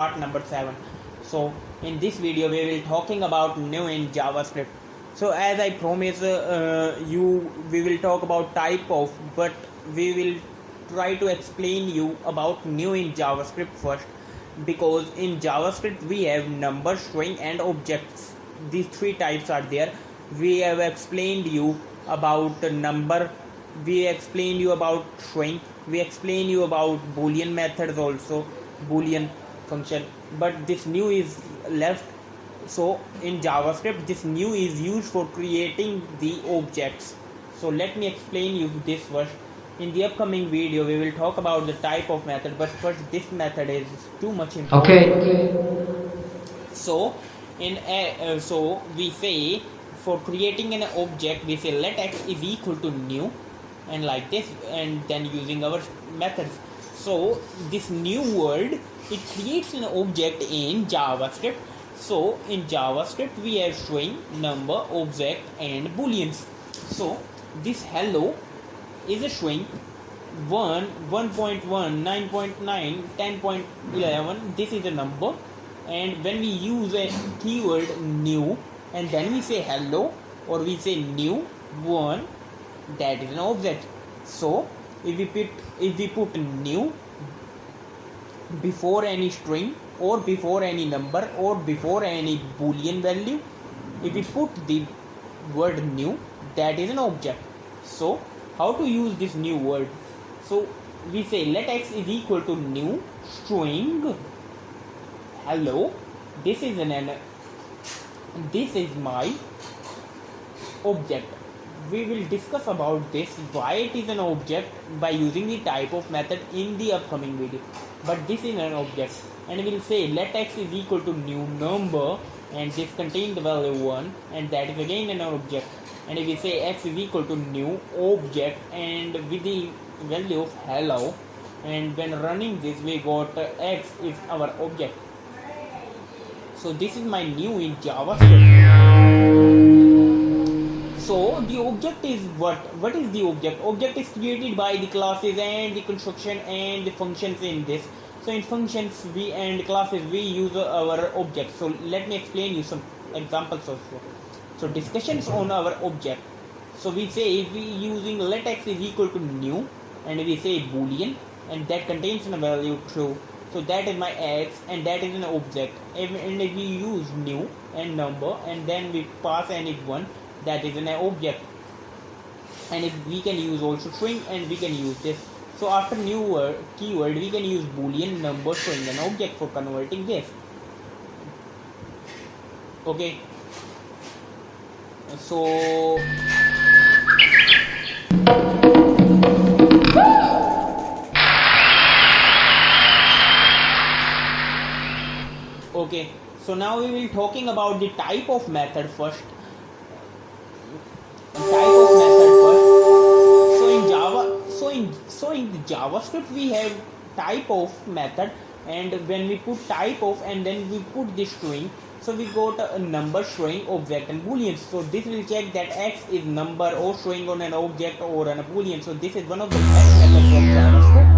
part number 7. So in this video we will talking about new in JavaScript. So as I promise we will talk about type of, but we will try to explain you about new in JavaScript first, because in JavaScript we have number, string and objects. These three types are there. We have explained you about number, we explained you about string, we explained you about boolean methods, also boolean function, but this new is left. So in JavaScript this new is used for creating the objects. So let me explain you this first. In the upcoming video we will talk about the type of method, but first this method is too much important. So so we say, for creating an object we say let x is equal to new, and like this, and then using our methods. So this new word, it creates an object in JavaScript. So in JavaScript we have string, number, object and booleans. So this hello is a string, 1, 1.1, 9.9, 10.11, this is a number. And when we use a keyword new and then we say hello or we say new 1, that is an object. So if we put new before any string or before any number or before any boolean value, if we put the word new, that is an object. So how to use this new word? So we say let x is equal to new string hello. This is my object. We will discuss about this, why it is an object, by using the type of method in the upcoming video. But this is an object, and we will say let x is equal to new number, and this contains the value 1, and that is again an object. And if we say x is equal to new object and with the value of hello, and when running this we got x is our object. So this is my new in JavaScript. So the object is what? What is the object? Object is created by the classes and the construction and the functions in this. So in functions we and classes we use our object. So let me explain you some examples also. So discussions on our object. So we say if we using let x is equal to new, and we say boolean, and that contains a value true. So that is my x, and that is an object. And if we use new and number and then we pass any one, that is an object. And if we can use also string, and we can use this. So after new word keyword we can use boolean, number, string and object for converting this. Okay. So okay, so now we will talking about the type of method first. So in the JavaScript we have type of method, and when we put type of and then we put the string, so we got a number, string, object and boolean. So this will check that x is number or string on an object or on a boolean. So this is one of the methods of JavaScript.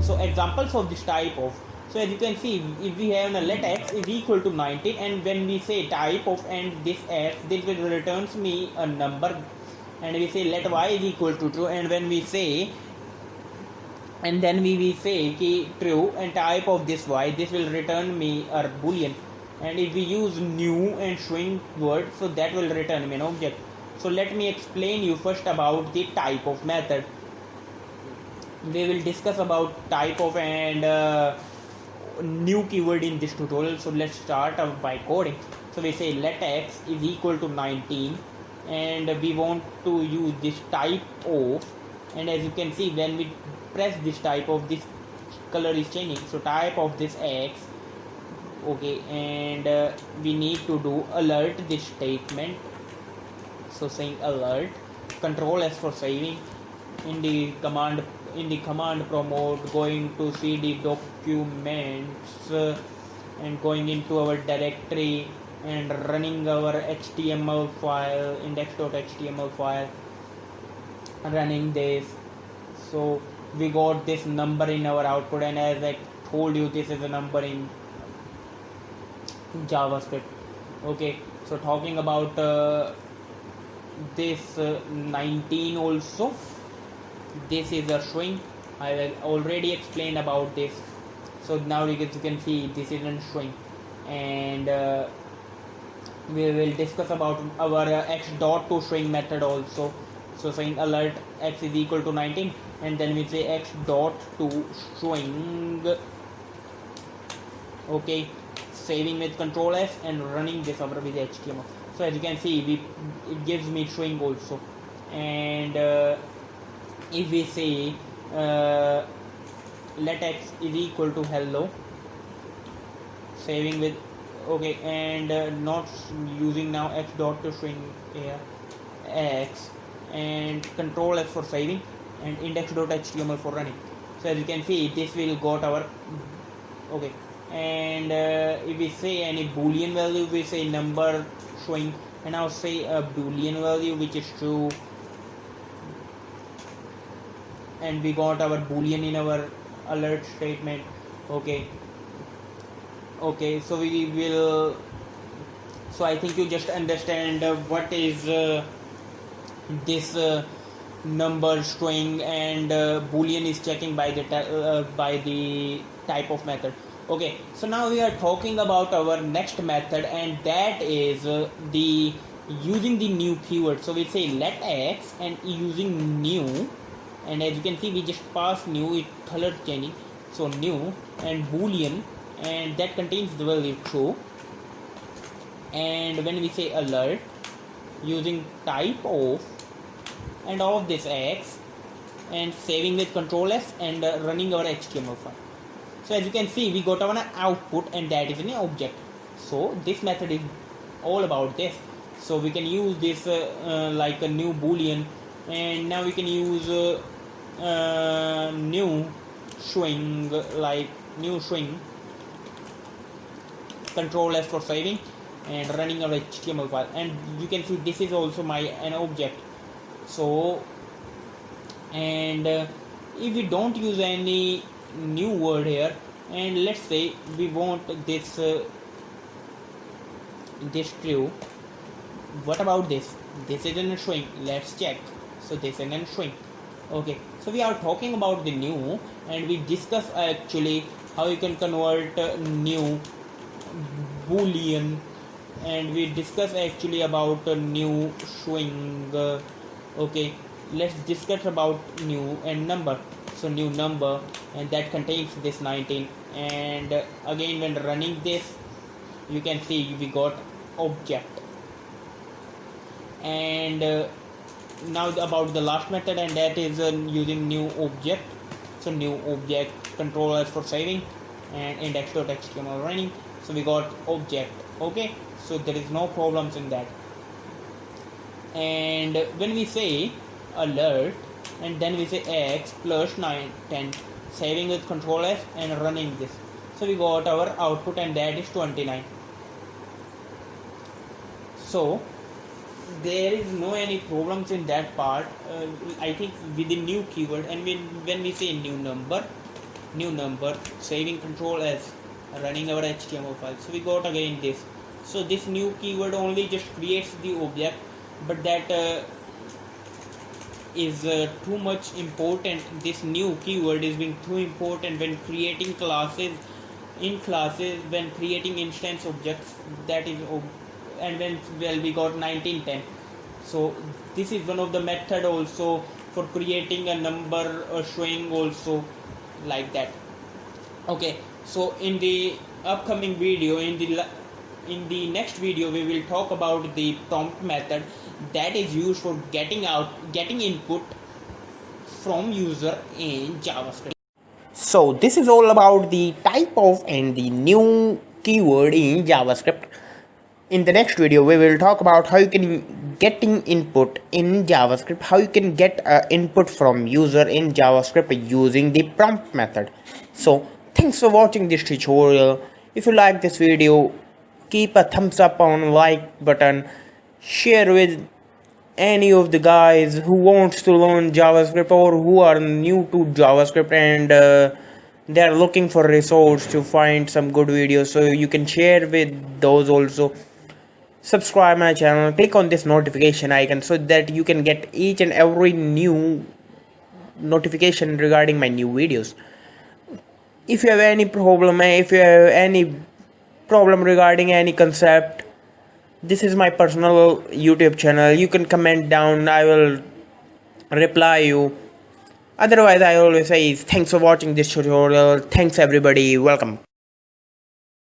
So examples of this type of. So as you can see, if we have a let x is equal to 19, and when we say type of and this x, this will returns me a number, and we say let y is equal to true, and when we say, and then we say ki true and type of this y, this will return me a boolean. And if we use new and string word, so that will return me an object. So let me explain you first about the type of method. We will discuss about type of and new keyword in this tutorial. So let's start by coding. So we say let x is equal to 19, and we want to use this type of, and as you can see when we press this type of, this color is changing. So type of this x. Okay, and we need to do alert this statement. So saying alert, control S for saving. In the command prompt, going to cd documents and going into our directory and running our HTML file, index.html file, running this. So we got this number in our output, and as I told you this is a number in JavaScript. Okay, so talking about this 19 also, this is a string. I have already explained about this. So now you can see this is a string, and we will discuss about our x dot to string method also. So saying alert x is equal to 19, and then we say x dot to string. Okay, saving with Control S and running this over with HTML. So as you can see, it gives me string also, and if we say let x is equal to hello, saving with okay, and not using now x dot to string here x, and Control S for saving, and index.html for running. So as you can see, this will got our okay, and if we say any boolean value, we say number string, and now say a boolean value which is true, and we got our boolean in our alert statement. Okay, so we will, so I think you just understand what is this number string, and boolean is checking by the type of method. Okay, so now we are talking about our next method, and that is the using the new keyword. So we say let x and using new, and as you can see we just pass new, it color changing, so new and boolean, and that contains the value true. And when we say alert, using type of and of this x, and saving with Control S and running our HTML file. So as you can see, we got our output, and that is an object. So this method is all about this. So we can use this like a new boolean, and now we can use new string, like new string, Control S for saving and running our HTML file. And you can see this is also an object. So, and if we don't use any new word here, and let's say we want this this true, what about this? This is a string. Let's check. So this is a string. Okay, so we are talking about the new, and we discuss actually how you can convert new boolean, and we discuss actually about a new string. Okay, let's discuss about new and number. So new number, and that contains this 19, and again when running this, you can see we got object. And now about the last method, and that is using new object. So new object, Control S for saving, and index.html running. So we got object. Okay, so there is no problems in that. And when we say alert, and then we say x plus 10, saving with Control S and running this, so we got our output, and that is 29. So there is no any problems in that part. I think with the new keyword, and when we say new number, saving Control S, running our HTML file, so we got again this. So this new keyword only just creates the object, but that is too much important. This new keyword is being too important when creating classes, when creating instance objects, that is and when we got 1910. So this is one of the method also for creating a number, a string also, like that. Okay, so in the upcoming video, in the next video, we will talk about the prompt method that is used for getting input from user in JavaScript. So this is all about the type of and the new keyword in JavaScript. In the next video, we will talk about how you can getting input in JavaScript, how you can get input from user in JavaScript using the prompt method. So thanks for watching this tutorial. If you like this video, keep a thumbs up on like button, share with any of the guys who wants to learn JavaScript or who are new to JavaScript, and they are looking for resource to find some good videos, so you can share with those also. Subscribe my channel, click on this notification icon so that you can get each and every new notification regarding my new videos. If you have any problem, if you have any problem regarding any concept, this is my personal YouTube channel. You can comment down, I will reply you. Otherwise, I always say thanks for watching this tutorial. Thanks everybody, welcome.